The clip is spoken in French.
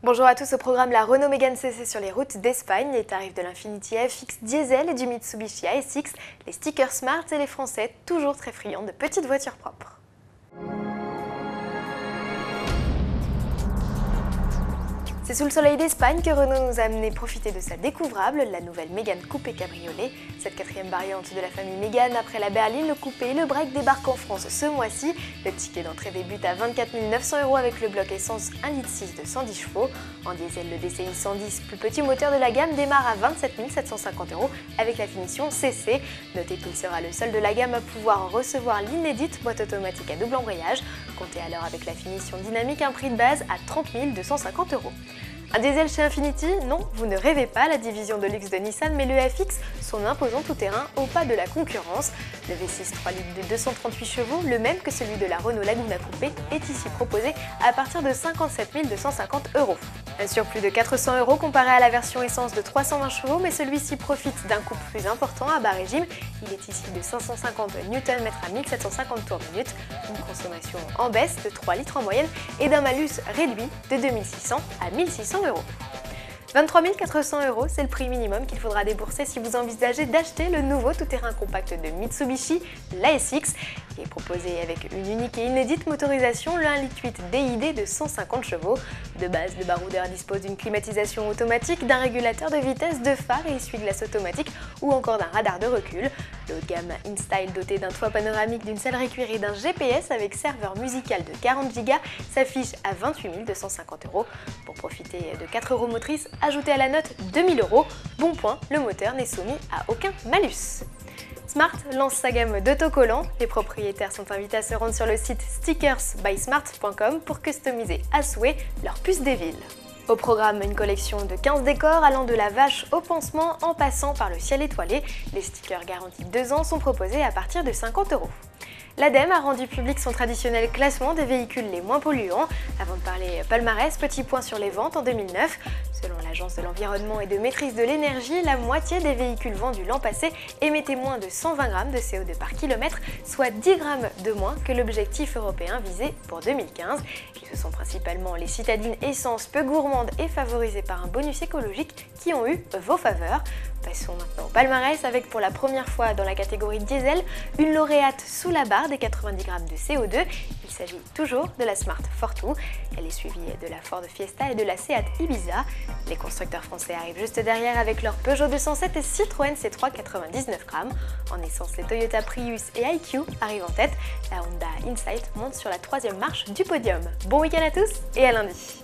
Bonjour à tous, au programme la Renault Mégane CC sur les routes d'Espagne, les tarifs de l'Infiniti FX Diesel et du Mitsubishi ASX, les stickers Smart et les Français toujours très friands de petites voitures propres. C'est sous le soleil d'Espagne que Renault nous a amené profiter de sa découvrable, la nouvelle Mégane Coupé Cabriolet. Cette quatrième variante de la famille Mégane, après la berline, le coupé et le break débarque en France ce mois-ci. Le ticket d'entrée débute à 24 900 € avec le bloc essence 1,6 litre de 110 chevaux. En diesel, le DCI 110, plus petit moteur de la gamme, démarre à 27 750 € avec la finition CC. Notez qu'il sera le seul de la gamme à pouvoir recevoir l'inédite boîte automatique à double embrayage. Comptez alors avec la finition dynamique un prix de base à 30 250 €. Un diesel chez Infiniti? Non, vous ne rêvez pas, la division de luxe de Nissan met le FX, son imposant tout-terrain, au pas de la concurrence. Le V6 3 litres de 238 chevaux, le même que celui de la Renault Laguna Coupé, est ici proposé à partir de 57 250 €. Un surplus de 400 € comparé à la version essence de 320 chevaux, mais celui-ci profite d'un couple plus important à bas régime. Il est ici de 550 Nm à 1750 tours minute, une consommation en baisse de 3 litres en moyenne et d'un malus réduit de 2600 à 1600 €. 23 400 €, c'est le prix minimum qu'il faudra débourser si vous envisagez d'acheter le nouveau tout-terrain compact de Mitsubishi, l'ASX, qui est proposé avec une unique et inédite motorisation, le 1,8 litre DID de 150 chevaux. De base, le baroudeur dispose d'une climatisation automatique, d'un régulateur de vitesse, de phare et essuie-glace automatique ou encore d'un radar de recul. Le haut de gamme InStyle doté d'un toit panoramique, d'une sellerie cuir et d'un GPS avec serveur musical de 40 Go s'affiche à 28 250 €. Pour profiter de 4 € motrices, ajoutez à la note 2000 €. Bon point, le moteur n'est soumis à aucun malus. Smart lance sa gamme d'autocollants. Les propriétaires sont invités à se rendre sur le site stickersbysmart.com pour customiser à souhait leur puce des villes. Au programme, une collection de 15 décors allant de la vache au pansement en passant par le ciel étoilé. Les stickers garantis 2 ans sont proposés à partir de 50 €. L'ADEME a rendu public son traditionnel classement des véhicules les moins polluants. Avant de parler palmarès, petit point sur les ventes en 2009. Selon l'Agence de l'environnement et de maîtrise de l'énergie, la moitié des véhicules vendus l'an passé émettaient moins de 120 g de CO2 par kilomètre, soit 10 g de moins que l'objectif européen visé pour 2015. Et ce sont principalement les citadines essence peu gourmandes et favorisées par un bonus écologique qui ont eu vos faveurs. Passons maintenant au palmarès avec pour la première fois dans la catégorie diesel une lauréate sous la barre des 90 g de CO2. Il s'agit toujours de la Smart Fortwo. Elle est suivie de la Ford Fiesta et de la Seat Ibiza. Les constructeurs français arrivent juste derrière avec leur Peugeot 207 et Citroën C3 99 g. En essence, les Toyota Prius et iQ arrivent en tête. La Honda Insight monte sur la 3e marche du podium. Bon week-end à tous et à lundi.